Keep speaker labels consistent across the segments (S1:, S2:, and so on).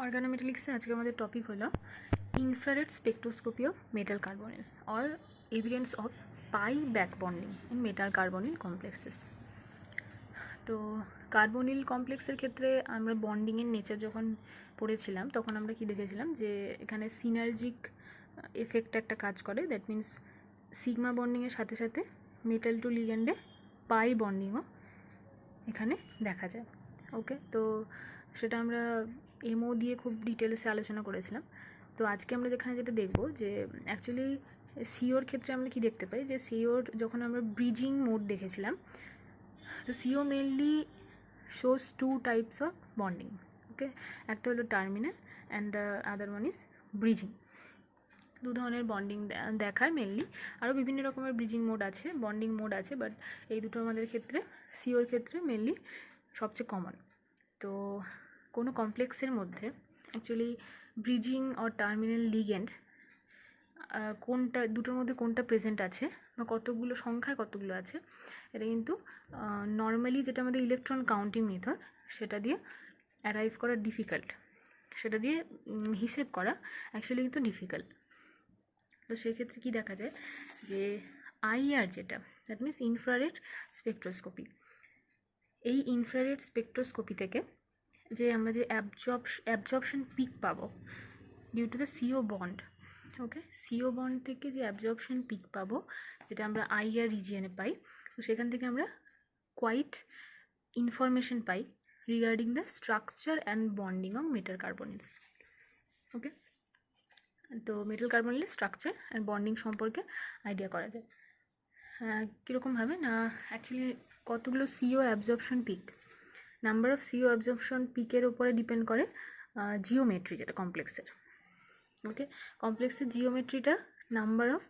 S1: অর্গানোমেটালিক্সে আজকে আমাদের টপিক হলো infrared spectroscopy of metal carbonyls or evidence of pi back bonding in metal carbonyl complexes. তো carbonyl কমপ্লেক্সের ক্ষেত্রে আমরা বন্ডিংয়ের নেচার যখন পড়েছিলাম তখন আমরা কি দেখেছিলাম যে এখানে সিনার্জিক এফেক্ট একটা কাজ করে। দ্যাট মিন্স সিগমা বন্ডিংয়ের সাথে সাথে মেটাল টু লিগ্যান্ডে পাই বন্ডিংও এখানে দেখা যায়। ওকে, তো সেটা আমরা এমও দিয়ে খুব ডিটেলসে আলোচনা করেছিলাম। তো আজকে আমরা যেটা দেখব যে অ্যাকচুয়ালি সিওর ক্ষেত্রে আমরা কি দেখতে পাই যে সিওর যখন আমরা ব্রিজিং মোড দেখেছিলাম, তো CO mainly shows two types of bonding. Okay, একটা হলো terminal and the other one is bridging. দু ধরনের বন্ডিং দেখায় মেনলি, আরও বিভিন্ন রকমের ব্রিজিং মোড আছে, বন্ডিং মোড আছে, বাট এই দুটো আমাদের ক্ষেত্রে সিওর ক্ষেত্রে মেনলি সবচেয়ে কমন। তো কোনো কমপ্লেক্সের মধ্যে actually bridging or terminal ligand কোনটা, দুটোর মধ্যে কোনটা প্রেজেন্ট আছে বা কতগুলো সংখ্যায় কতগুলো আছে, এটা কিন্তু নর্মালি যেটা আমাদের ইলেকট্রন কাউন্টিং মেথড সেটা দিয়ে অ্যারাইভ করা ডিফিকাল্ট, সেটা দিয়ে হিসেব করা অ্যাকচুয়ালি কিন্তু ডিফিকাল্ট। তো সেক্ষেত্রে কী দেখা যায় যে আইআর যেটা, দ্যাট মিনস ইনফ্রারেড স্পেকট্রোস্কোপি, এই ইনফ্রারেড স্পেকট্রোস্কোপি থেকে যে আমরা যে অ্যাবজর্পশন পিক পাবো due to the CO bond. Okay, CO bond থেকে যে অ্যাবজর্পশন পিক পাবো যেটা আমরা আইআর রিজিয়নে পাই, তো সেখান থেকে আমরা কোয়াইট ইনফরমেশন পাই regarding the structure and bonding of metal carbonyls. Okay, তো মেটাল কার্বনেলের স্ট্রাকচার অ্যান্ড বন্ডিং সম্পর্কে আইডিয়া করা যায়। কীরকমভাবে না, অ্যাকচুয়ালি কতগুলো CO absorption peak, number of CO absorption পিকের উপরে ডিপেন্ড করে জিওমেট্রি যেটা কমপ্লেক্সের। ওকে, কমপ্লেক্সের জিওমেট্রিটা নাম্বার অফ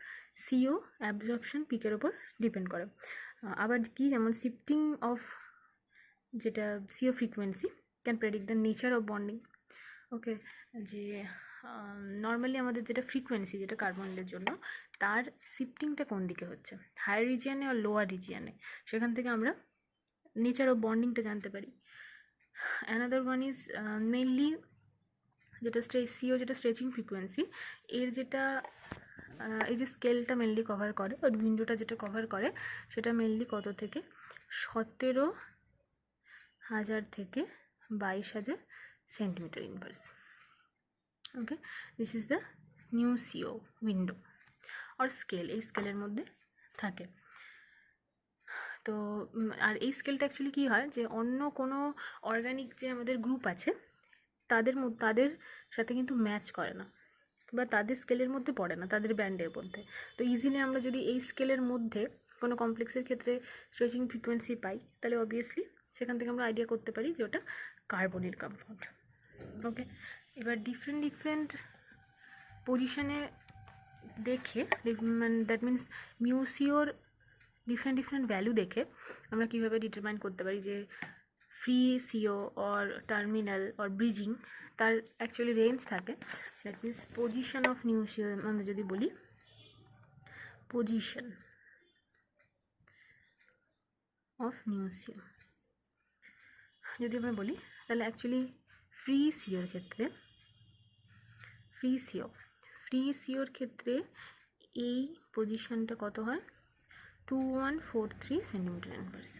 S1: সিও অ্যাবজর্পশন পিকের ওপর ডিপেন্ড করে। আবার কি, যেমন শিফটিং অফ যেটা CO frequency can predict the nature of bonding. ওকে, যে নর্মালি আমাদের যেটা ফ্রিকোয়েন্সি যেটা কার্বনের জন্য, তার শিফটিংটা কোন দিকে হচ্ছে, হায়ার রিজিয়ানে আর লোয়ার রিজিয়ানে, সেখান থেকে আমরা নেচার অফ বন্ডিংটা জানতে পারি। অ্যানাদার ওয়ান ইজ মেইনলি যেটা সিও যেটা স্ট্রেচিং ফ্রিকোয়েন্সি, এর যেটা এই যে স্কেলটা মেনলি কভার করে বা উইন্ডোটা যেটা কভার করে সেটা মেনলি কত থেকে 17,000 থেকে 22,000 centimetre inverse. Okay, this is the new CO window আর স্কেল, এই স্কেলের মধ্যে থাকে। তো আর এই স্কেলটা অ্যাকচুয়ালি কী হয় যে অন্য কোনো অর্গানিক যে আমাদের গ্রুপ আছে তাদের সাথে কিন্তু ম্যাচ করে না বা তাদের স্কেলের মধ্যে পড়ে না, তাদের ব্যান্ডের মধ্যে। তো ইজিলি আমরা যদি এই স্কেলের মধ্যে কোনো কমপ্লেক্সের ক্ষেত্রে স্ট্রেচিং ফ্রিকোয়েন্সি পাই, তাহলে অবভিয়াসলি সেখান থেকে আমরা আইডিয়া করতে পারি যে ওটা কার্বনিল কম্পাউন্ড। ওকে, এবার ডিফারেন্ট পজিশনে দেখে, দ্যাট মিন্স মিউসিওর ডিফারেন্ট ভ্যালু দেখে আমরা কীভাবে ডিটারমাইন করতে পারি যে free CO or terminal or bridging তার অ্যাকচুয়ালি রেঞ্জ থাকে। That means position of new CO আমরা যদি বলি, পজিশন অফ নিউ সিও যদি আমরা বলি, তাহলে অ্যাকচুয়ালি ফ্রি সিওর ক্ষেত্রে এই পজিশনটা কত হয়, 2143 centimetre inverse.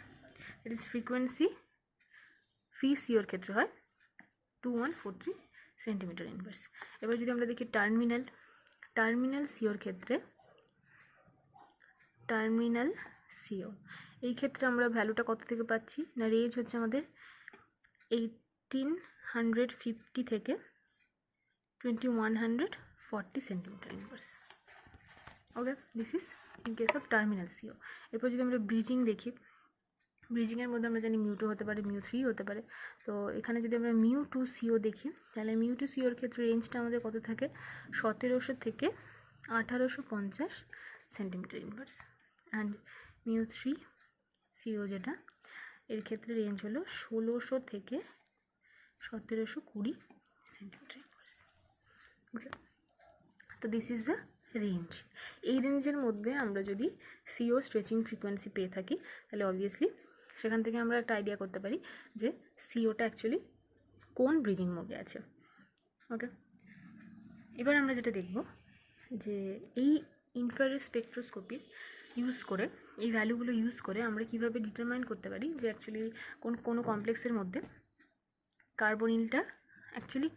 S1: That is frequency free sure ক্ষেত্রে হয় 2143 সেন্টিমিটার ইনভার্স। এবার যদি আমরা দেখি টার্মিনাল সিওর ক্ষেত্রে, টার্মিনাল সিও এই ক্ষেত্রে আমরা ভ্যালুটা কত থেকে পাচ্ছি না, রেঞ্জ হচ্ছে আমাদের 1850 থেকে 2140 centimetre inverse. Okay, this is in case of terminal CO. এরপর যদি আমরা ব্রিজিং দেখি, ব্রিজিংয়ের মধ্যে আমরা জানি মিউ2 হতে পারে, মিউ3 হতে পারে। তো এখানে যদি আমরা মিউ2 সিও দেখি, তাহলে মিউ2 সিওর ক্ষেত্রে রেঞ্জটা আমাদের কত থাকে, 1700 থেকে 1850 সেন্টিমিটার ইনভার্স। অ্যান্ড মিউ3 সিও যেটা, এর ক্ষেত্রে রেঞ্জ হলো 1600 থেকে 1720 সেন্টিমিটার ইনভার্স। ওকে, তো দিস ইজ দ্য রেঞ্জ। এই রেঞ্জের মধ্যে আমরা যদি সিও স্ট্রেচিং ফ্রিকোয়েন্সি পেয়ে থাকি, তাহলে অবভিয়াসলি সেখান থেকে আমরা একটা আইডিয়া করতে পারি যে সিওটা অ্যাকচুয়ালি কোন ব্রিজিং মোডে আছে। ওকে, এবার আমরা যেটা দেখব যে এই ইনফ্রারেড স্পেকট্রোস্কোপি ইউজ করে, এই ভ্যালুগুলো ইউজ করে আমরা কিভাবে ডিটারমাইন করতে পারি যে অ্যাকচুয়ালি কোনো কমপ্লেক্সের মধ্যে কার্বনিলটা অ্যাকচুয়ালি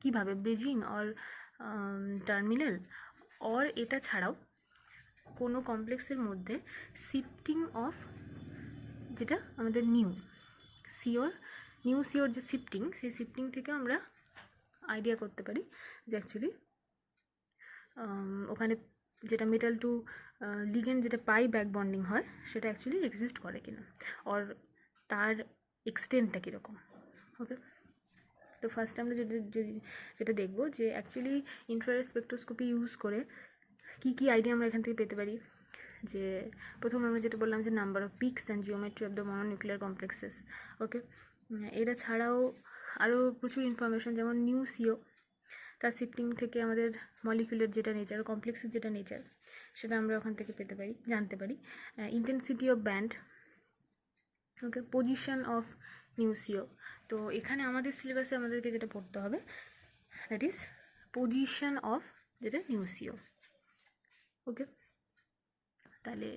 S1: কীভাবে ব্রিজিং অর টার্মিনাল, অর এটা ছাড়াও কোনো কমপ্লেক্সের মধ্যে শিফটিং অফ, যেটা আমাদের নিউ সিওর যে শিফটিং, সেই শিফটিং থেকে আমরা আইডিয়া করতে পারি যে অ্যাকচুয়ালি ওখানে যেটা মেটাল টু লিগেন্ড যেটা পাই ব্যাক বন্ডিং হয় সেটা অ্যাকচুয়ালি এক্সিস্ট করে কিনা, অর তার এক্সটেন্টটা কীরকম। ওকে, তো ফার্স্ট আমরা যেটা দেখব যে অ্যাকচুয়ালি ইনফ্রারেড স্পেকট্রোস্কোপি ইউজ করে কী কী আইডিয়া আমরা এখান থেকে পেতে পারি। যে প্রথম আমরা যেটা বললাম যে number of peaks and geometry of the mononuclear complexes. Okay, এটা ছাড়াও আরও প্রচুর ইনফরমেশন, যেমন নিউ সিও, তার শিফটিং থেকে আমাদের মলিকুলার যেটা নেচার, কমপ্লেক্সের যেটা নেচার, সেটা আমরা ওখান থেকে জানতে পারি। Intensity of band, okay, position of new CO. তো এখানে আমাদের সিলেবাসে আমাদেরকে যেটা পড়তে হবে দ্যাট ইজ পজিশন অফ যেটা নিউ সিও। ওকে, তাহলে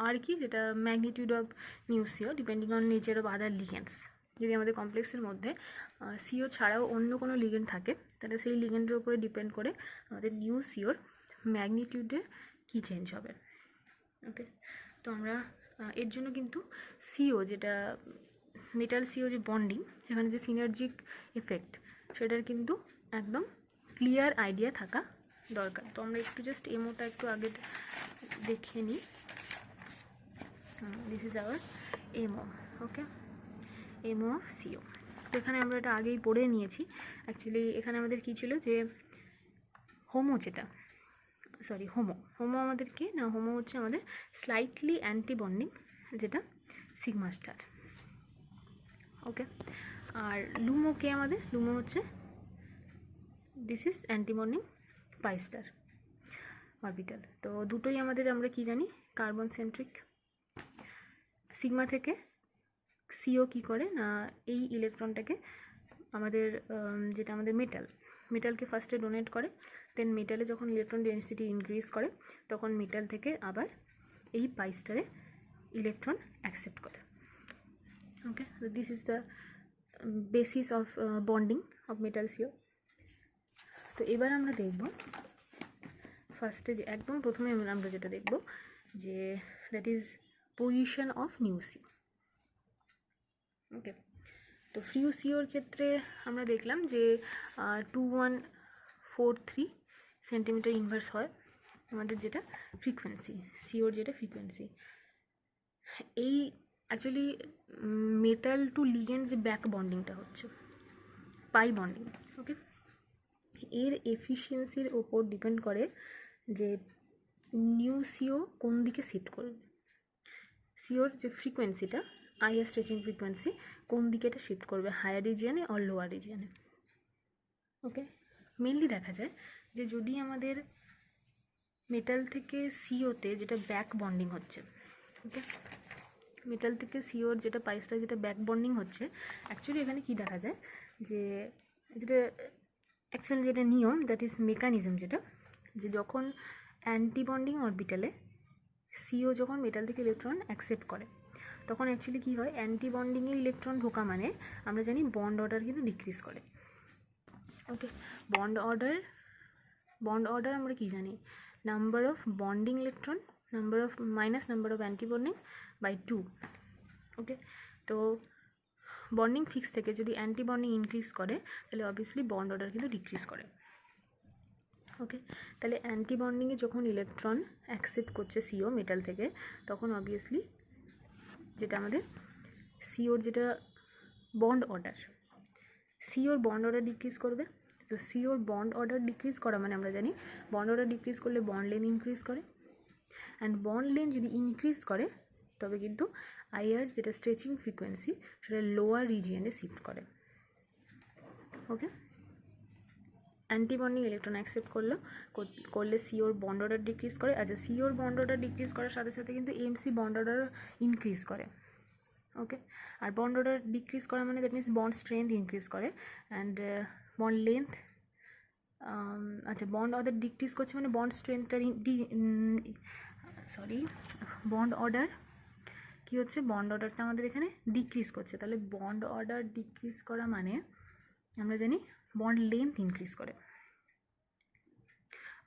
S1: আর কি, যেটা magnitude of new CO depending on nature of other ligands. যদি আমাদের কমপ্লেক্সের মধ্যে সিও ছাড়াও অন্য কোনো লিগেন্ড থাকে তাহলে সেই লিগেন্ডের উপরে ডিপেন্ড করে আমাদের নিউ সিওর ম্যাগনিটিউডে কী চেঞ্জ হবে। ওকে, তো আমরা এর জন্য কিন্তু সিও যেটা মেটাল সিও যে বন্ডিং, সেখানে যে সিনার্জিক এফেক্ট, সেটার কিন্তু একদম ক্লিয়ার আইডিয়া থাকা দরকার। তো আমরা একটু জাস্ট এমোটা একটু আগে দেখে নিই। This is our MO. Okay, MO of CO. তো এখানে আমরা এটা আগেই পড়ে নিয়েছি। অ্যাকচুয়ালি এখানে আমাদের কী ছিল যে হোমো আমাদের কি না, হোমো হচ্ছে আমাদের স্লাইটলি অ্যান্টি বন্ডিং যেটা সিগমা স্টার। ওকে, আর লুমো কে আমাদের, লুমো হচ্ছে this is anti bonding pi star orbital. তো দুটোই আমরা কি জানি, কার্বন সেন্ট্রিক। সিগমা থেকে সিও কি করে না, এই ইলেকট্রনটাকে আমাদের যেটা আমাদের মেটালকে ফার্স্টে ডোনেট করে, দেন মেটালে যখন ইলেকট্রন ডেন্সিটি ইনক্রিজ করে তখন মেটাল থেকে আবার এই পাই স্টারে ইলেকট্রন অ্যাকসেপ্ট করে। Okay, this is the basis of bonding of metal CO. তো এবার আমরা দেখব ফার্স্টে যে একদম প্রথমে আমরা যেটা দেখব যে that is position of new CO. Okay, তো ফ্রিউ সিওর ক্ষেত্রে আমরা দেখলাম যে 2143 সেন্টিমিটার ইনভার্স হয় আমাদের যেটা ফ্রিকোয়েন্সি, সিওর যেটা ফ্রিকোয়েন্সি। এই অ্যাকচুয়ালি মেটাল টু লিগেন্ড যে ব্যাক বন্ডিংটা হচ্ছে পাই বন্ডিং। ওকে, এর এফিসিয়েন্সির ওপর ডিপেন্ড করে যে নিউ সিও কোন দিকে শিফট করবে, সিওর যে ফ্রিকোয়েন্সিটা আইআর স্ট্রেচিং ফ্রিকোয়েন্সি কোন দিকে এটা শিফট করবে, হায়ার রিজিয়ানে অর লোয়ার রিজিয়ানে। ওকে, মেনলি দেখা যায় যে যদি আমাদের মেটাল থেকে সিওতে যেটা ব্যাক বন্ডিং হচ্ছে, ওকে, মেটাল থেকে সিওর যেটা পাইসটা যেটা ব্যাক বন্ডিং হচ্ছে, অ্যাকচুয়ালি এখানে কি দেখা যায় যে যেটা অ্যাকচুয়ালি যেটা নিয়ম, দ্যাট ইজ মেকানিজম, যেটা যে যখন অ্যান্টি বন্ডিং অরবিটালে সিও যখন মেটাল থেকে ইলেকট্রন অ্যাকসেপ্ট করে তখন অ্যাকচুয়ালি কী হয়, অ্যান্টি বন্ডিংয়ে ইলেকট্রন ঢোকা মানে আমরা জানি বন্ড অর্ডার কিন্তু ডিক্রিজ করে। ওকে, বন্ড অর্ডার আমরা কি জানি, number of bonding electron number of anti bonding by 2। Okay, তো বন্ডিং ফিক্স থেকে যদি অ্যান্টি বন্ডিং ইনক্রিজ করে তাহলে অবভিয়াসলি বন্ড অর্ডার কিন্তু ডিক্রিজ করে। ওকে, তাহলে অ্যান্টি বন্ডিংয়ে যখন ইলেকট্রন অ্যাকসেপ্ট করছে সিও মেটাল থেকে তখন অবভিয়াসলি যেটা আমাদের সিওর যেটা বন্ড অর্ডার ডিক্রিজ করবে। তো সিওর বন্ড অর্ডার ডিক্রিজ করা মানে আমরা জানি বন্ড অর্ডার ডিক্রিজ করলে বন্ড লেন ইনক্রিজ করে, অ্যান্ড বন্ড লেন যদি ইনক্রিজ করে তবে কিন্তু আইআর যেটা স্ট্রেচিং ফ্রিকোয়েন্সি সেটা লোয়ার রিজিয়নে শিফট করে। ওকে, অ্যান্টি বন্ডিং ইলেকট্রন অ্যাকসেপ্ট করলে সিওর বন্ড অর্ডার ডিক্রিজ করে। আচ্ছা, সিওর বন্ড অর্ডার ডিক্রিজ করার সাথে সাথে কিন্তু এমসি বন্ড অর্ডার ইনক্রিজ করে। ওকে, আর বন্ড অর্ডার ডিক্রিজ করা মানে that means bond strength increase করে অ্যান্ড বন্ড লেন্থ, আচ্ছা বন্ড অর্ডার ডিক্রিজ করছে মানে বন্ড স্ট্রেংথটা বন্ড অর্ডার কী হচ্ছে, বন্ড অর্ডারটা আমাদের এখানে ডিক্রিজ করছে। তাহলে বন্ড অর্ডার ডিক্রিজ করা মানে আমরা জানি বন্ড লেন্থ ইনক্রিজ করে।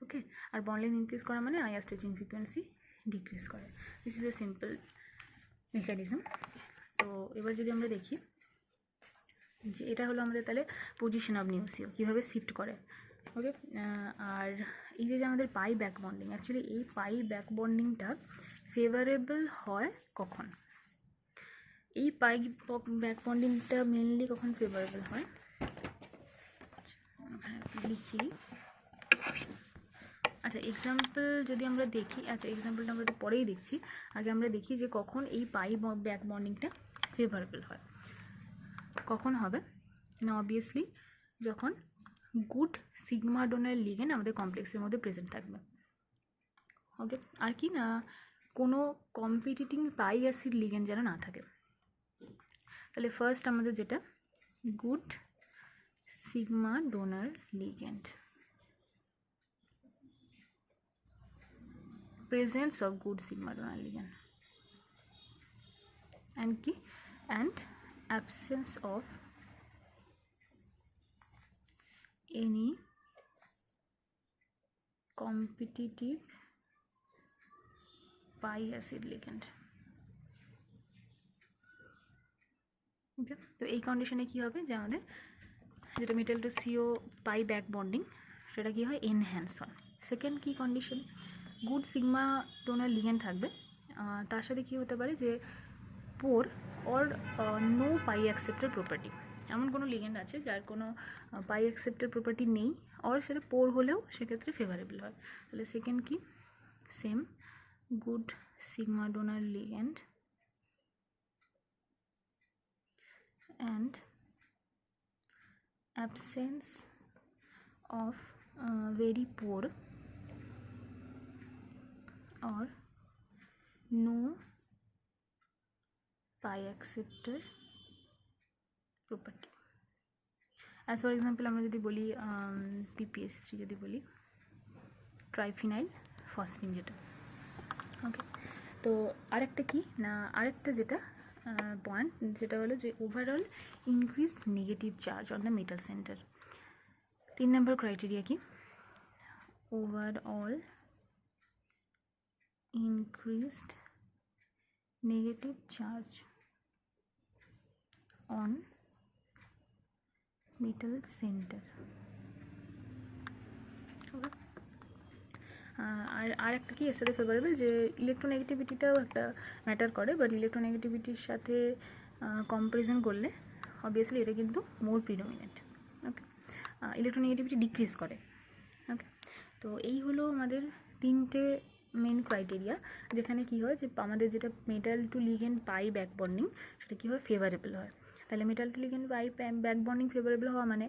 S1: ওকে, আর বন্ড লেন্থ ইনক্রিজ করা মানে আইআর স্ট্রেচিং ফ্রিকোয়েন্সি ডিক্রিজ করে। This is a simple mechanism. তো এবার যদি আমরা দেখি যে এটা হলো আমাদের তাহলে পজিশন অফ নিউ সিও কীভাবে শিফট করে। ওকে, আর এই যে আমাদের পাই ব্যাক বন্ডিং, অ্যাকচুয়ালি এই পাই ব্যাক বন্ডিংটা ফেভারেবল হয় কখন? এই পাই ব্যাক বন্ডিংটা মেনলি কখন ফেভারেবল হয়, লিখি। আচ্ছা এক্সাম্পল যদি আমরা দেখি, আচ্ছা এক্সাম্পলটা আমরা পরেই দেখছি, আগে আমরা দেখি যে কখন এই পাই ব্যাক বন্ডিংটা ফেভারেবল হয়। কখন হবে না, অবভিয়াসলি যখন গুড সিগমা ডোনার লিগেন্ড আমাদের কমপ্লেক্সের মধ্যে প্রেজেন্ট থাকবে। ওকে, আর কি না কোনো কম্পিটিটিং পাই অ্যাসিড লিগেন্ড যেন না থাকে। তাহলে ফার্স্ট আমাদের যেটা good sigma donor ligand, presence of good sigma donor ligand and absence of any competitive pi acid ligand. Okay, তো এই কন্ডিশনে কী হবে যে আমাদের যেটা metal to CO pi back bonding সেটা কী হয়, এনহ্যান্স হয়। সেকেন্ড কী condition, good sigma donor ligand থাকবে, তার সাথে কী হতে পারে যে পোর অর নো পাই অ্যাকসেপ্টের প্রপার্টি, এমন কোনো লিগেন্ড আছে যার কোনো পাই অ্যাকসেপ্টের প্রপার্টি নেই, অর সেটা পোর হলেও সেক্ষেত্রে ফেভারেবল হয়। তাহলে সেকেন্ড কি, same good sigma donor ligand and absence of very poor or no pi acceptor property. As for example আমরা যদি বলি PPS3 যদি বলি ট্রাইফিনাইল ফসফিন যেটা। ওকে, তো আরেকটা কি না, আরেকটা যেটা পয়েন্ট যেটা হলো যে overall increased negative charge on the metal center. 3 নম্বর ক্রাইটেরিয়া কি, overall increased negative charge on metal center. Okay, আর একটা কি এর সাথে ফেভারেবল যে ইলেকট্রোনেগেটিভিটিটাও একটা ম্যাটার করে, বাট ইলেকট্রোনেগেটিভিটির সাথে কম্পারিজন করলে অবভিয়াসলি এটা কিন্তু মোর প্রিডমিনেন্ট। ওকে, ইলেকট্রোনেগেটিভিটি ডিক্রিজ করে। ওকে, তো এই হলো আমাদের 3টে মেন ক্রাইটেরিয়া যেখানে কি হয় যে আমাদের যেটা মেটাল টু লিগেন্ড পাই ব্যাক বন্ডিং সেটা কী হয়, ফেভারেবল হয়। তাহলে মেটাল টু লিগেন্ড পাই ব্যাক বন্ডিং ফেভারেবল হওয়া মানে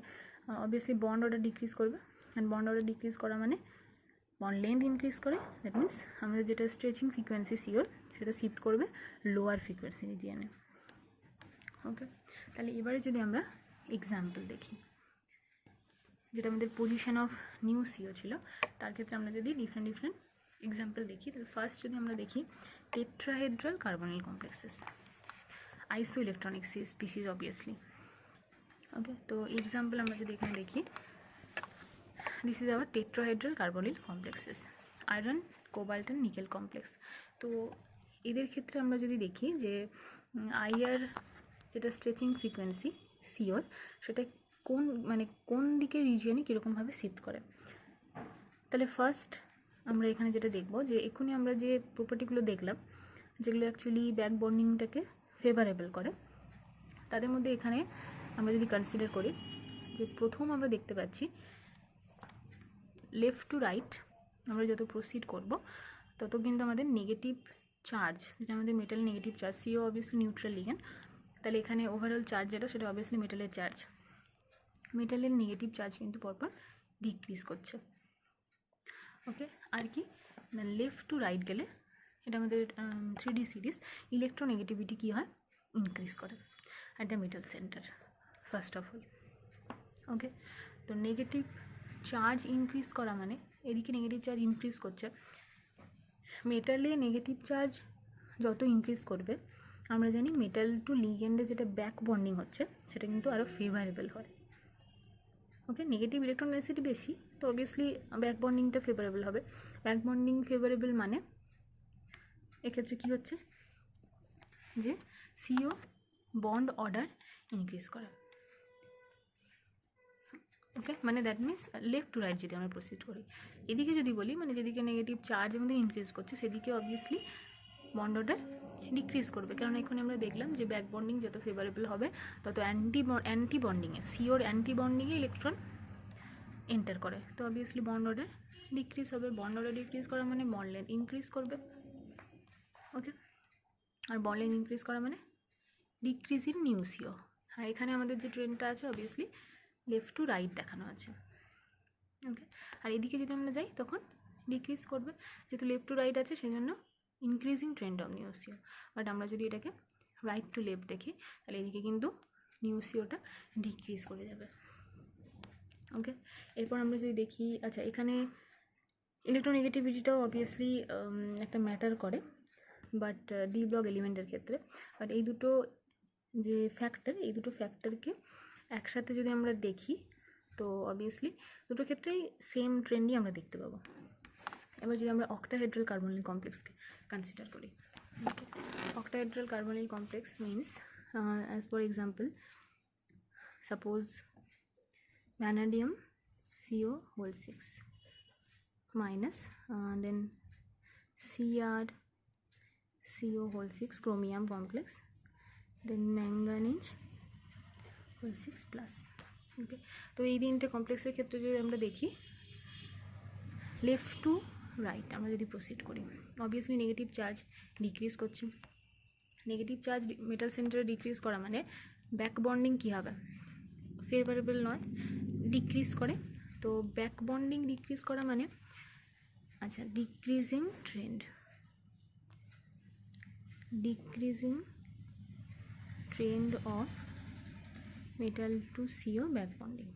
S1: অবভিয়াসলি বন্ড অর্ডার ডিক্রিজ করবে, অ্যান্ড বন্ড অর্ডার ডিক্রিজ করা মানে বন্ড লেন্থ ইনক্রিজ করে, দ্যাট মিনস আমাদের যেটা স্ট্রেচিং ফ্রিকোয়েন্সি সিওর সেটা শিফট করবে লোয়ার ফ্রিকোয়েন্সি রিজিয়নে। ওকে, তাহলে এবারে যদি আমরা এক্সাম্পল দেখি, যেটা আমাদের পজিশন অফ নিউ সিও ছিল তার ক্ষেত্রে আমরা যদি ডিফারেন্ট এক্সাম্পল দেখি, তাহলে ফার্স্ট যদি আমরা দেখি টেট্রাহেড্রাল কার্বনিল কমপ্লেক্সেস, আইসো ইলেকট্রনিক স্পিসিস অবভিয়াসলি। ওকে, তো এক্সাম্পল আমরা যদি এখানে দেখি, this is hour tetrahedral carbonyl complexes, iron cobalt and nickel complex. তো এদের ক্ষেত্রে আমরা যদি দেখি যে আইআর যেটা স্ট্রেচিং ফ্রিকোয়েন্সি সিওর সেটা কোন দিকের রিজিয়নে কীরকমভাবে শিফট করে। তাহলে ফার্স্ট আমরা এখানে যেটা দেখব যে এক্ষুনি আমরা যে প্রপার্টিগুলো দেখলাম যেগুলো অ্যাকচুয়ালি ব্যাক বন্ডিংটাকে ফেভারেবল করে, তাদের মধ্যে এখানে আমরা যদি কনসিডার করি যে প্রথম আমরা দেখতে পাচ্ছি লেফট টু রাইট আমরা যত প্রসিড করব তত কিন্তু আমাদের নেগেটিভ চার্জ, যেটা আমাদের metal negative charge, CO obviously neutral ligand, তাহলে এখানে ওভারঅল চার্জ যেটা সেটা অবভিয়াসলি মেটালের চার্জ, মেটালের নেগেটিভ চার্জ কিন্তু পরপর ডিক্রিজ করছে। ওকে, আর কি না লেফট টু রাইট গেলে এটা আমাদের 3D সিরিজ ইলেকট্রোনেগেটিভিটি কী হয়, ইনক্রিজ করে at the metal center first of all. Okay, তো নেগেটিভ চার্জ ইনক্রিজ করা মানে এদিকে নেগেটিভ চার্জ ইনক্রিজ করছে, মেটালে নেগেটিভ চার্জ যত ইনক্রিজ করবে আমরা জানি মেটাল টু লিগ্যান্ডে যেটা ব্যাক বন্ডিং হচ্ছে সেটা কিন্তু আরও ফেভারেবল হয়। ওকে, নেগেটিভ ইলেকট্রন ডেন্সিটি বেশি, তো অবভিয়াসলি ব্যাক বন্ডিংটা ফেভারেবল হবে। ব্যাক বন্ডিং ফেভারেবল মানে এক্ষেত্রে কী হচ্ছে যে সিও বন্ড অর্ডার ইনক্রিজ করে। ওকে, মানে that means left to right যদি আমরা প্রসিড করি, এদিকে যদি বলি মানে যেদিকে নেগেটিভ চার্জ আমাদের ইনক্রিজ করছে সেদিকে অবভিয়াসলি বন্ড অর্ডার ডিক্রিজ করবে, কারণ এখন আমরা দেখলাম যে ব্যাক বন্ডিং যত ফেভারেবল হবে তত অ্যান্টি বন্ডিংয়ে সিওর অ্যান্টি বন্ডিংয়ে ইলেকট্রন এন্টার করে, তো অবভিয়াসলি বন্ড অর্ডার ডিক্রিজ হবে। বন্ড অর্ডার ডিক্রিজ করা মানে বন্ড লেন্থ ইনক্রিজ করবে। ওকে, আর বন্ড লেন্থ ইনক্রিজ করা মানে ডিক্রিজ ইন নিউ সিও, আর এখানে আমাদের যে ট্রেনটা আছে অবভিয়াসলি লেফট টু রাইট দেখানো আছে। ওকে, আর এদিকে যদি আমরা যাই তখন ডিক্রিজ করবে, যেহেতু লেফট টু রাইট আছে সেই জন্য increasing trend of new CO. But আমরা যদি এটাকে রাইট টু লেফট দেখি তাহলে এদিকে কিন্তু নিউ সিওটা ডিক্রিজ করে যাবে। ওকে, এরপর আমরা যদি দেখি, আচ্ছা এখানে ইলেকট্রোনেগেটিভিটিটাও অবভিয়াসলি একটা ম্যাটার করে, বাট ডি ব্লক এলিমেন্টের ক্ষেত্রে। বাট এই দুটো যে ফ্যাক্টর, এই দুটো ফ্যাক্টরকে একসাথে যদি আমরা দেখি তো অবভিয়াসলি দুটো ক্ষেত্রেই সেম ট্রেন্ডই আমরা দেখতে পাবো। এবার যদি আমরা অক্টাহেড্রাল কার্বনিল কমপ্লেক্সকে কনসিডার করি, octahedral carbonyl complex means as for example suppose vanadium CO whole 6 minus then Cr CO whole 6 chromium complex, then manganese whole 6 plus. ওকে, তো এই তিনটে কমপ্লেক্সের ক্ষেত্রে যদি আমরা দেখি লেফট টু রাইট আমরা যদি প্রসিড করি অবভিয়াসলি নেগেটিভ চার্জ ডিক্রিজ করছে। নেগেটিভ চার্জ মেটাল সেন্টারে ডিক্রিজ করা মানে ব্যাক বন্ডিং কী হবে, ফেভারেবল নয়, ডিক্রিজ করে। তো ব্যাক বন্ডিং ডিক্রিজ করা মানে আচ্ছা decreasing trend of metal to CO back bonding.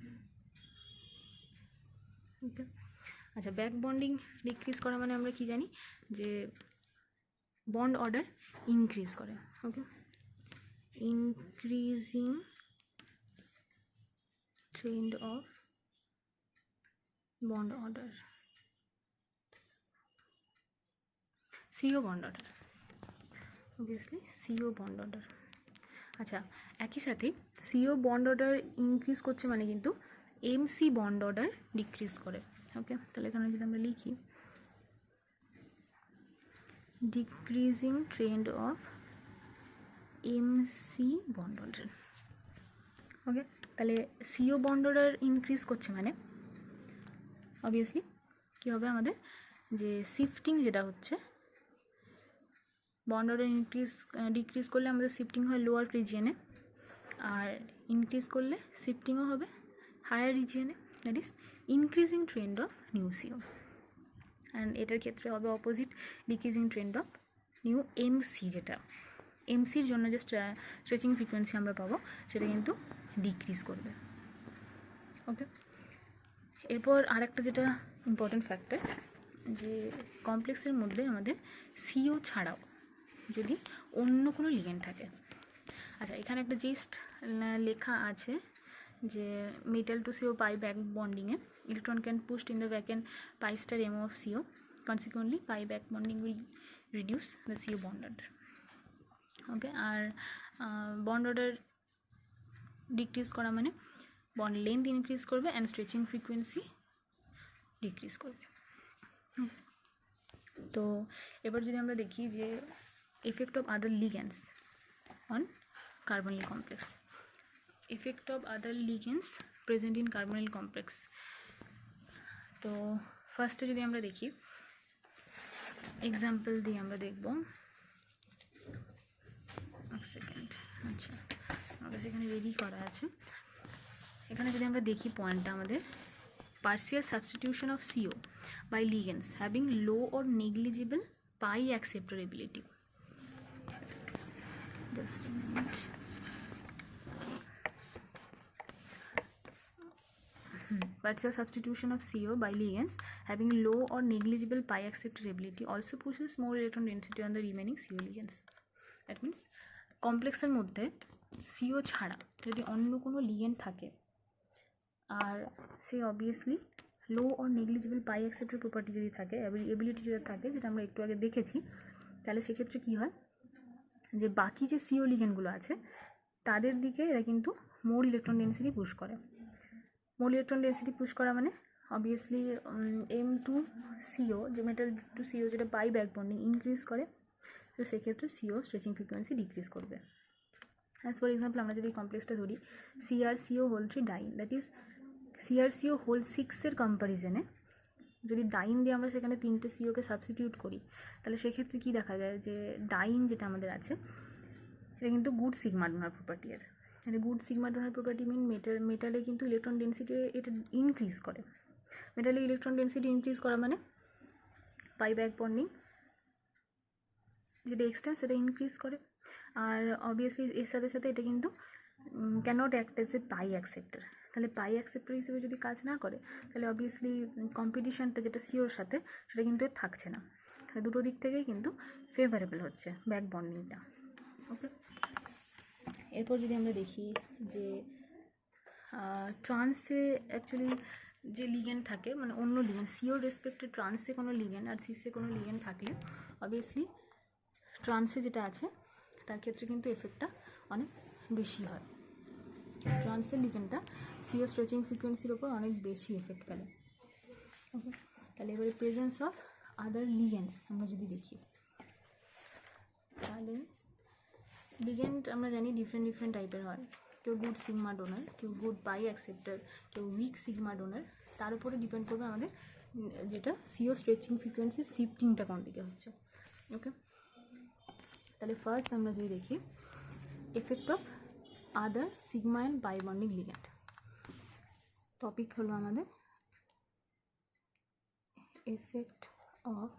S1: Okay, আচ্ছা ব্যাক বন্ডিং ডিক্রিজ করা মানে আমরা কি জানি যে বন্ড অর্ডার ইনক্রিজ করে। ওকে, increasing trend of bond order, CO bond order, obviously CO bond order। আচ্ছা একই সাথে CO bond order ইনক্রিজ করছে মানে কিন্তু MC bond order ডিক্রিজ করে। ওকে, তাহলে এখানে যদি আমরা লিখি decreasing trend of MC bond order। ওকে, তাহলে সিও বন্ড অর্ডার ইনক্রিজ করছে মানে অবভিয়াসলি কী হবে আমাদের যে শিফটিং যেটা হচ্ছে বন্ড অর্ডার ডিক্রিজ করলে আমাদের শিফটিং হয় লোয়ার রিজিয়নে, আর ইনক্রিজ করলে শিফটিংও হবে হায়ার রিজিয়নে, that is increasing trend of new CO. And এটার ক্ষেত্রে হবে opposite, decreasing trend of nu MC, যেটা এমসির জন্য যে স্ট্রেচিং ফ্রিকোয়েন্সি আমরা পাবো সেটা কিন্তু ডিক্রিজ করবে। ওকে, এরপর আরেকটা যেটা ইম্পর্টেন্ট ফ্যাক্টর যে কমপ্লেক্সের মধ্যে আমাদের সিও ছাড়াও যদি অন্য কোনো লিগ্যান্ড থাকে। আচ্ছা এখানে একটা জিস্ট লেখা আছে যে metal to CO pi back বন্ডিংয়ে electron can pushed in the vacant pi star M of CO, consequently pi back bonding will reduce the CO bond order. Okay, আর বন্ড অর্ডার ডিক্রিজ করা মানে bond length increase করবে and stretching frequency decrease করবে। তো এবার যদি আমরা দেখি যে effect of other ligands on carbonyl complex, effect of other ligands present in carbonyl complex. তো ফার্স্টে যদি আমরা দেখি এক্সাম্পল দিয়ে আমরা দেখব, এক সেকেন্ড, আচ্ছা আমার কাছে এখানে রেডি করা আছে। এখানে যদি আমরা দেখি পয়েন্টটা আমাদের partial substitution of CO by ligands having low or negligible pi acceptorability, just a minute. Partial substitution of CO by ligands having low or negligible pi acceptability also pushes more electron density on the remaining CO ligands. That means কমপ্লেক্সের মধ্যে CO ছাড়া যদি অন্য কোনো ligand থাকে আর সে obviously low or negligible pi অ্যাকসেপ্টের প্রপার্টি যদি থাকে, এবিলিটি যদি থাকে, যেটা আমরা একটু আগে দেখেছি, তাহলে সেক্ষেত্রে কী হয় যে বাকি যে CO লিগেন্ডগুলো আছে তাদের দিকে এরা কিন্তু মোর ইলেকট্রন ডেন্সিটি পুশ করে। মোর ইলেকট্রন ডেন্সিটি পুশ করা মানে অবভিয়াসলি M2CO যে মেটাল টু CO যেটা পাই ব্যাক বন্ডিং ইনক্রিজ করে, তো সেক্ষেত্রে CO স্ট্রেচিং ফ্রিকোয়েন্সি ডিক্রিজ করবে। অ্যাজ ফর এক্সাম্পল আমরা যদি কমপ্লেক্সটা ধরি CrCO whole 3 diene, that is CrCO whole 6-এর কম্প্যারিজনে যদি ডাইন দিয়ে আমরা সেখানে 3টে COকে সাবস্টিটিউট করি, তাহলে সেক্ষেত্রে কী দেখা যায় যে ডাইন যেটা আমাদের আছে এটা কিন্তু গুড সিগমা ডোনার প্রপার্টি। এর মানে good sigma donor property mean মেটালে কিন্তু ইলেকট্রন ডেন্সিটি এটা ইনক্রিজ করে। মেটালে ইলেকট্রন ডেন্সিটি ইনক্রিজ করা মানে পাই ব্যাক বন্ডিং যেটা এক্সটেন্স সেটা ইনক্রিজ করে। আর অবভিয়াসলি এর সাথে সাথে এটা কিন্তু cannot act as a pi acceptor. তাহলে পাই অ্যাকসেপ্টার হিসেবে যদি কাজ না করে তাহলে অবভিয়াসলি কম্পিটিশানটা যেটা সিওর সাথে সেটা কিন্তু এর থাকছে না। দুটো দিক থেকেই কিন্তু ফেভারেবল হচ্ছে ব্যাক বন্ডিংটা। ওকে, এরপর যদি আমরা দেখি যে ট্রান্সে অ্যাকচুয়ালি যে লিগেন্ড থাকে, মানে অন্য লিগেন্ড সিওর রেসপেক্টে ট্রান্সে কোনো লিগেন্ড আর সিসে কোনো লিগেন্ড থাকলে অবভিয়াসলি ট্রান্সে যেটা আছে তার ক্ষেত্রে কিন্তু এফেক্টটা অনেক বেশি হয়। ট্রান্সের লিগেন্ডটা সিও স্ট্রেচিং ফ্রিকোয়েন্সির ওপর অনেক বেশি এফেক্ট ফেলে। ওকে, তাহলে এবারে প্রেজেন্স অফ আদার লিগেন্ডস আমরা যদি দেখি, তাহলে লিগেন্ড আমরা জানি ডিফারেন্ট টাইপের হয়। কেউ গুড সিগমা ডোনার, কেউ গুড পাই অ্যাকসেপ্টার, কেউ উইক সিগমা ডোনার। তার উপরে ডিপেন্ড করবে আমাদের যেটা সিও স্ট্রেচিং ফ্রিকোয়েন্সি শিফটিংটা কোন দিকে হচ্ছে। ওকে, তাহলে ফার্স্ট আমরা যদি দেখি effect of other sigma and pi bonding ligand. Topic হলো আমাদের effect of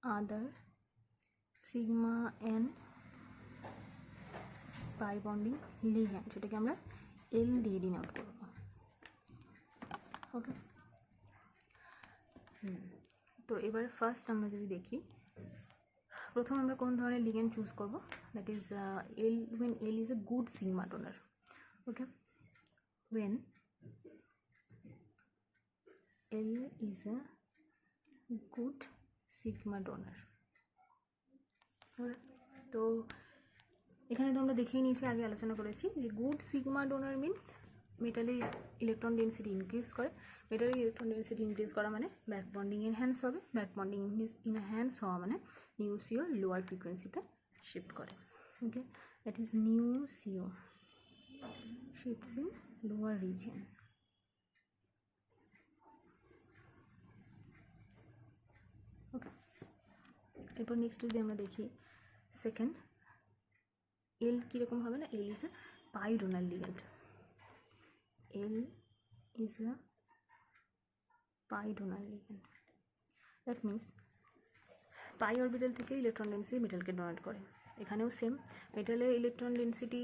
S1: other sigma and pi bonding ligand, সেটাকে আমরা এল দিয়ে ডিনোট করব। ওকে, তো এবার ফার্স্ট আমরা যদি দেখি, প্রথম আমরা কোন ধরনের লিগ্যান্ড চুজ করব, that is L when L is a good sigma donor. Okay, when L is a good sigma donor. Okay, তো এখানে তো আমরা দেখেই নিয়েছি, আগে আলোচনা করেছি যে গুড সিগমা ডোনার মিনস মেটালে ইলেকট্রন ডেন্সিটি ইনক্রিজ করে। মেটালে ইলেকট্রন ডেন্সিটি ইনক্রিজ করা মানে ব্যাক বন্ডিং এনহ্যান্স হবে। ব্যাক বন্ডিং ইনহ্যান্স হওয়া মানে নিউ সিও লোয়ার ফ্রিকোয়েন্সিতে শিফট করে। ওকে, that is nu CO shifts in lower region. Okay, এরপর নেক্সট যদি আমরা দেখি সেকেন্ড এল কীরকম হবে না, L is a pi donor ligand. L is a pi donor ligand, that means pi orbital থেকে ইলেকট্রন ডেন্সিটি মেটালকে ডোনেট করে। এখানেও সেম, মেটালে ইলেকট্রন ডেন্সিটি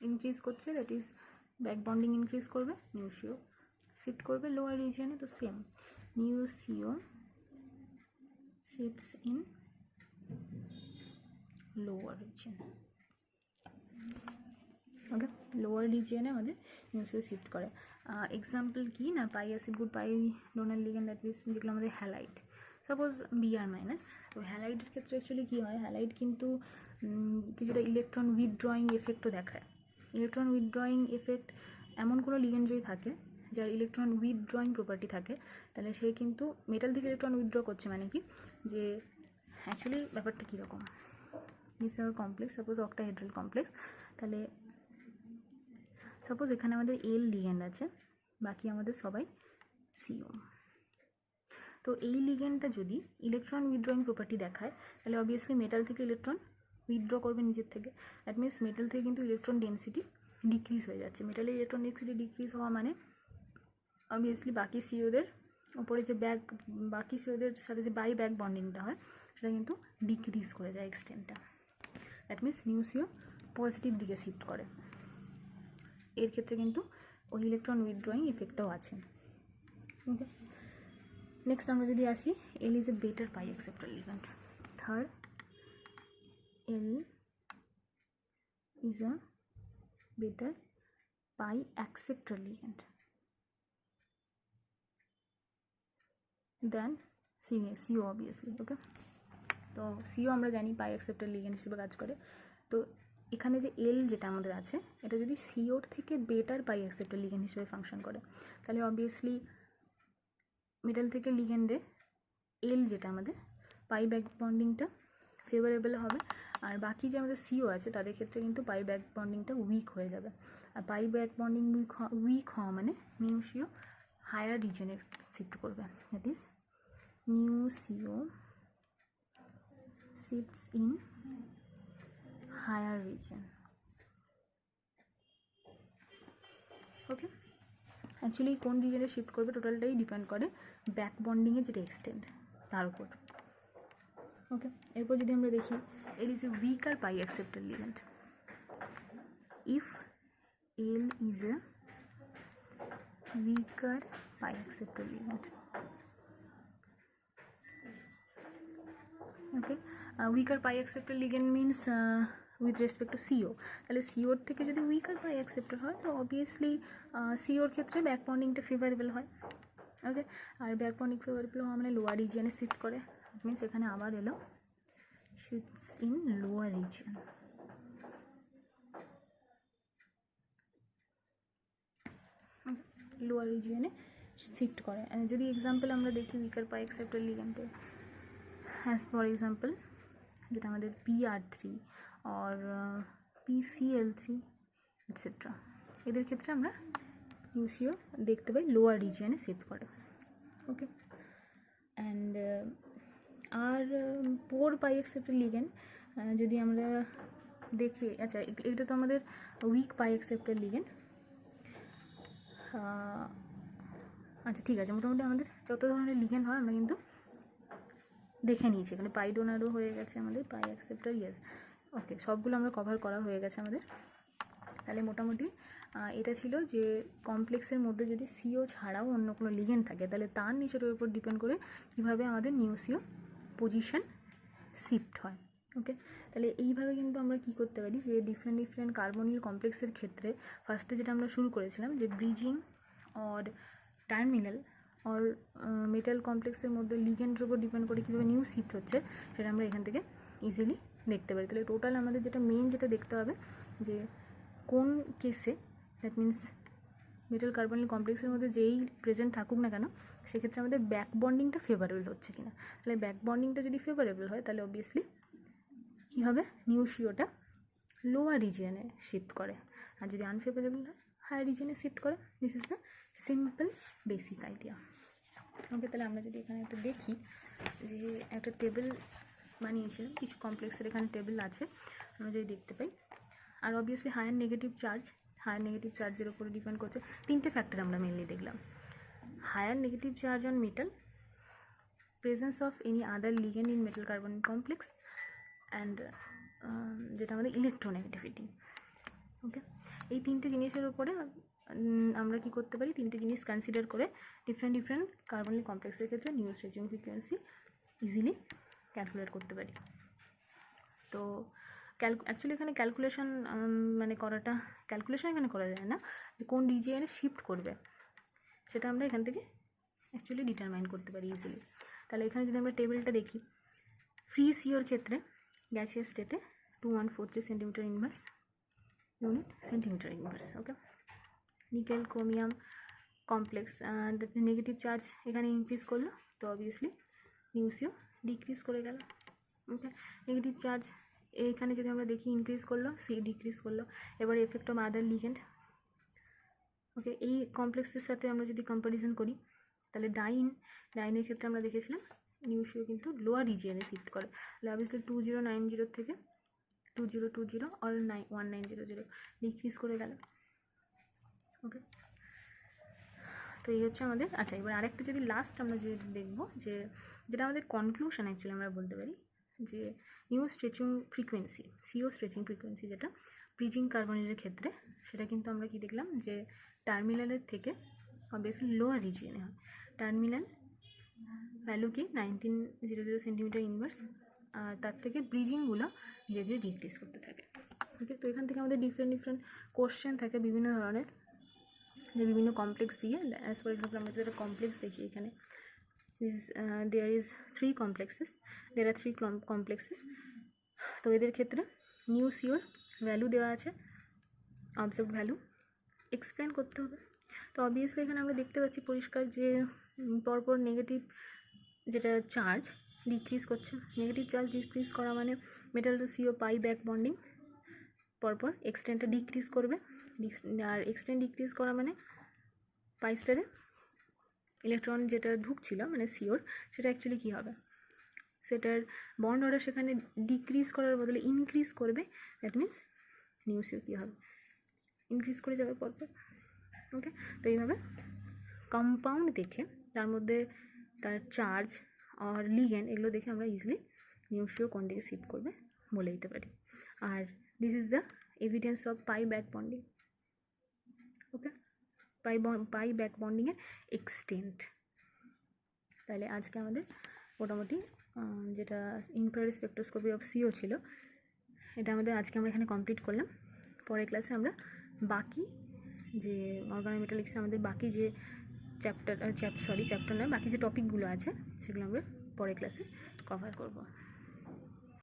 S1: ইনক্রিজ করছে, that is back bonding increase করবে, নিউ সিও শিফট করবে lower রিজিয়নে। তো same nu CO shifts in lower region. Okay, lower রিজিয়নে আমাদের নিউসিও শিফট করে। এক্সাম্পল কি না, pi acid good pi donor ligand, that means যেগুলো আমাদের হ্যালাইড, সাপোজ বিআর মাইনাস। তো হ্যালাইডের ক্ষেত্রে অ্যাকচুয়ালি কী হয়, হ্যালাইড কিন্তু কিছুটা ইলেকট্রন উইথড্রয়িং এফেক্টও দেখায়। ইলেকট্রন উইথড্রয়িং এফেক্ট এমন কোনো লিগ্যান্ড যদি থাকে যার ইলেকট্রন উইথড্রয়িং প্রপার্টি থাকে, তাহলে সে কিন্তু মেটাল থেকে ইলেকট্রন উইথড্র করছে, মানে কি যে অ্যাকচুয়ালি ব্যাপারটা কীরকম, nuclear complex, suppose octahedral complex, তাহলে সাপোজ এখানে আমাদের এল লিগ্যান্ড আছে, বাকি আমাদের সবাই সিও। তো এই লিগ্যান্ডটা যদি ইলেকট্রন উইথড্রয়িং প্রপার্টি দেখায়, তাহলে অবভিয়াসলি মেটাল থেকে ইলেকট্রন উইথড্র করবে নিজের থেকে। দ্যাট মিনস মেটাল থেকে কিন্তু ইলেকট্রন ডেন্সিটি ডিক্রিজ হয়ে যাচ্ছে। মেটালের ইলেকট্রন ডেন্সিটি ডিক্রিজ হওয়া মানে অবভিয়াসলি বাকি সিওদের ওপরে যে বাকি সিওদের সাথে যে বাই ব্যাক বন্ডিংটা হয় সেটা কিন্তু ডিক্রিজ করে যায় এক্সটেন্টটা। দ্যাট মিনস নিউসিও পজিটিভ দিকে শিফট করে। এর ক্ষেত্রে কিন্তু ওই ইলেকট্রন উইথড্রয়িং ইফেক্টটাও আছে। ওকে, নেক্সট আমরা যদি আসি, L is a better pi acceptor ligand. Third, L is a better pi acceptor ligand then CO obviously. Okay, তো সিও আমরা জানি পাই অ্যাকসেপ্টর লিগ্যান্ড হিসেবে কাজ করে। তো এখানে যে এল যেটা আমাদের আছে, এটা যদি সিওর থেকে বেটার পাই অ্যাকসেপ্টর লিগ্যান্ড হিসেবে ফাংশন করে, তাহলে অবভিয়াসলি মেটাল থেকে লিগ্যান্ডে এল যেটা আমাদের পাই ব্যাক বন্ডিংটা ফেভারেবল হবে, আর বাকি যে আমাদের সিও আছে তাদের ক্ষেত্রে কিন্তু পাই ব্যাক বন্ডিংটা উইক হয়ে যাবে। আর পাই ব্যাক বন্ডিং উইক হওয়া মানে নিউসিও হায়ার রিজনে শিফট করবে, that is nu CO shifts in higher region. Okay, actually কোন রিজনে শিফট করবে টোটালটাই ডিপেন্ড করে ব্যাক বন্ডিংয়ের যেটা এক্সটেন্ড তার উপর। ওকে, এরপর যদি আমরা দেখি, L is a weaker pi acceptor ligand. If L is a weaker pi acceptor ligand, okay, weaker pi acceptor ligand means with respect to CO. তাহলে সিওর থেকে যদি উইকার পাই অ্যাকসেপ্টর হয় তো অবভিয়াসলি সিওর ক্ষেত্রে ব্যাক বন্ডিংটা ফেভারেবল হয়। ওকে, আর ব্যাক বন্ডিং ফেভারেবল হওয়া মানে লোয়ার রিজিয়নে শিফট করে, মিনস এখানে আবার এলো shifts in lower region. Lower রিজিয়নে শিফট করে। যদি এক্সাম্পল আমরা দেখি উইকার পাই অ্যাকসেপ্টর লিগ্যান্ডে, অ্যাজ ফর এক্সাম্পল যেটা আমাদের PR3 or PCl3 এটসেট্রা, এদের ক্ষেত্রে আমরা নিউসিও দেখতে পাই লোয়ার রিজিয়নে শিফট করে। ওকে, অ্যান্ড আর পোর পাই অ্যাকসেপ্টর লিগ্যান্ড যদি আমরা দেখি, আচ্ছা এটা তো আমাদের উইক পাই অ্যাকসেপ্টর লিগ্যান্ড। আচ্ছা ঠিক আছে, মোটামুটি আমাদের যত ধরনের লিগ্যান্ড হয় আমরা কিন্তু দেখে নিয়েছি। এখানে পাই ডোনারও হয়ে গেছে আমাদের, পাই অ্যাকসেপ্টর, ইয়েস। ওকে, সবগুলো আমরা কভার করা হয়ে গেছে আমাদের। তাহলে মোটামুটি এটা ছিল যে কমপ্লেক্সের মধ্যে যদি সিও ছাড়াও অন্য কোনো লিগ্যান্ড থাকে তাহলে তার নেচারের উপর ডিপেন্ড করে কীভাবে আমাদের নিউসিও পজিশন শিফট হয়। ওকে, তাহলে এইভাবে কিন্তু আমরা কী করতে পারি যে ডিফারেন্ট কার্বনিল কমপ্লেক্সের ক্ষেত্রে ফার্স্টে যেটা আমরা শুরু করেছিলাম যে bridging or terminal or metal কমপ্লেক্সের মধ্যে লিগ্যান্ডের উপর ডিপেন্ড করে কীভাবে নিউ শিফট হচ্ছে সেটা আমরা এখান থেকে ইজিলি দেখতে পারি। তাহলে টোটাল আমাদের যেটা মেন যেটা দেখতে হবে যে কোন কেসে, দ্যাট মিনস মেটাল কার্বনিল কমপ্লেক্সের মধ্যে যেই প্রেজেন্ট থাকুক না কেন সেক্ষেত্রে আমাদের ব্যাক বন্ডিংটা ফেভারেবল হচ্ছে কিনা। তাহলে ব্যাক বন্ডিংটা যদি ফেভারেবল হয় তাহলে অবভিয়াসলি কী হবে, নিউসিওটা লোয়ার রিজিয়নে শিফট করে, আর যদি আনফেভারেবল হয় হায়ার রিজিয়নে শিফট করে। This is the simple basic idea. Okay, তাহলে আমরা যদি এখানে একটা দেখি যে একটা টেবিল বানিয়েছিলাম, কিছু কমপ্লেক্সের এখানে টেবিল আছে আমরা যদি দেখতে পাই, আর অবভিয়াসলি হায়ার নেগেটিভ চার্জের উপরে ডিপেন্ড করছে। তিনটে ফ্যাক্টর আমরা মেনলি দেখলাম, higher negative charge on metal, presence of any other ligand in metal carbonic complex, and যেটা আমাদের ইলেকট্রোনেগেটিভিটি। ওকে, এই তিনটে জিনিসের উপরে আমরা কি করতে পারি, তিনটে জিনিস কনসিডার করে ডিফারেন্ট কার্বনিক কমপ্লেক্সের ক্ষেত্রে new stretching frequency easily calculate করতে পারি। তো অ্যাকচুয়ালি এখানে ক্যালকুলেশন এখানে করা যায় না, যে কোন রিজিয়নে শিফট করবে সেটা আমরা এখান থেকে অ্যাকচুয়ালি ডিটারমাইন করতে পারি ইজিলি। তাহলে এখানে যদি আমরা টেবিলটা দেখি, ফ্রি সিওর ক্ষেত্রে গ্যাসিয়াস স্টেটে 2143 centimetre inverse unit centimetre inverse. Okay, nickel chromium complex negative charge এখানে ইনক্রিজ করলো তো অবভিয়াসলি নিউসিও ডিক্রিজ করে গেল। ওকে, নেগেটিভ চার্জ এইখানে যদি আমরা দেখি ইনক্রিজ করলো, ডিক্রিজ করলো। এবার এফেক্ট অফ আদার লিগ্যান্ড। ওকে, এই কমপ্লেক্সের সাথে আমরা যদি কম্প্যারিজন করি তাহলে ডাইনের ক্ষেত্রে আমরা দেখেছিলাম নিউসিও কিন্তু লোয়ার রিজিয়নে শিফট করে। তাহলে অবভিয়াসলি 2090 থেকে 2020 আর 1900 ডিক্রিজ করে গেল। ওকে, তো এই হচ্ছে আমাদের। আচ্ছা, এবার আরেকটা যদি লাস্ট আমরা যদি দেখবো যে যেটা আমাদের কনক্লুশন অ্যাকচুয়ালি আমরা বলতে পারি যে new stretching frequency, CO stretching frequency, যেটা ব্রিজিং কার্বনিলের ক্ষেত্রে, সেটা কিন্তু আমরা কি দেখলাম যে টার্মিনালের থেকে অবভিয়াসলি লোয়ার রিজিয়নে হয়। টার্মিনাল ভ্যালু কি 1900 সেন্টিমিটার ইনভার্স, আর তার থেকে ব্রিজিংগুলো ধীরে ধীরে ডিক্রিজ করতে থাকে। ওকে, তো এখান থেকে আমাদের ডিফারেন্ট কোশ্চেন থাকে বিভিন্ন ধরনের, যে বিভিন্ন কমপ্লেক্স দিয়ে, অ্যাজ ফর এক্সাম্পল আমরা যেটা কমপ্লেক্স দেখি এখানে, there is three complexes, there are three complexes। তো এদের ক্ষেত্রে নিউ সিওর ভ্যালু দেওয়া আছে, অবজার্ভড ভ্যালু এক্সপ্লেন করতে হবে। তো অবভিয়াসলি এখানে আমরা দেখতে পাচ্ছি পরিষ্কার যে পরপর নেগেটিভ যেটা চার্জ ডিক্রিজ করছে, নেগেটিভ চার্জ ডিক্রিজ করা মানে metal to CO pi back bonding, পরপর এক্সটেন্টটা ডিক্রিজ করবে, আর এক্সটেন্ট ডিক্রিজ করা মানে পাই স্টারে ইলেকট্রন যেটা ঢুকছিল মানে সিওর, সেটা অ্যাকচুয়ালি কী হবে, সেটার বন্ড অর্ডার সেখানে ডিক্রিজ করার বদলে ইনক্রিজ করবে, দ্যাট মিনস নিউ সিও কী হবে, ইনক্রিজ করে যাবে পরপর। ওকে, তো এইভাবে কম্পাউন্ড দেখে তার মধ্যে তার চার্জ আর লিগেন্ড এগুলো দেখে আমরা ইজিলি নিউ সিও কোন দিকে শিফট করবে বলে দিতে পারি। আর this is the evidence of pi back bonding. Okay, pi back বন্ডিংয়ের এক্সটেন্ট। তাহলে আজকে আমাদের মোটামুটি যেটা ইনফ্রারেড স্পেকট্রোস্কোপি অফ সিও ছিল, এটা আমাদের আজকে আমরা এখানে কমপ্লিট করলাম। পরের ক্লাসে আমরা বাকি যে অর্গানোমেটালিক্সে আমাদের বাকি যে চ্যাপ্টার নয়, বাকি যে টপিকগুলো আছে সেগুলো আমরা পরের ক্লাসে কভার করব।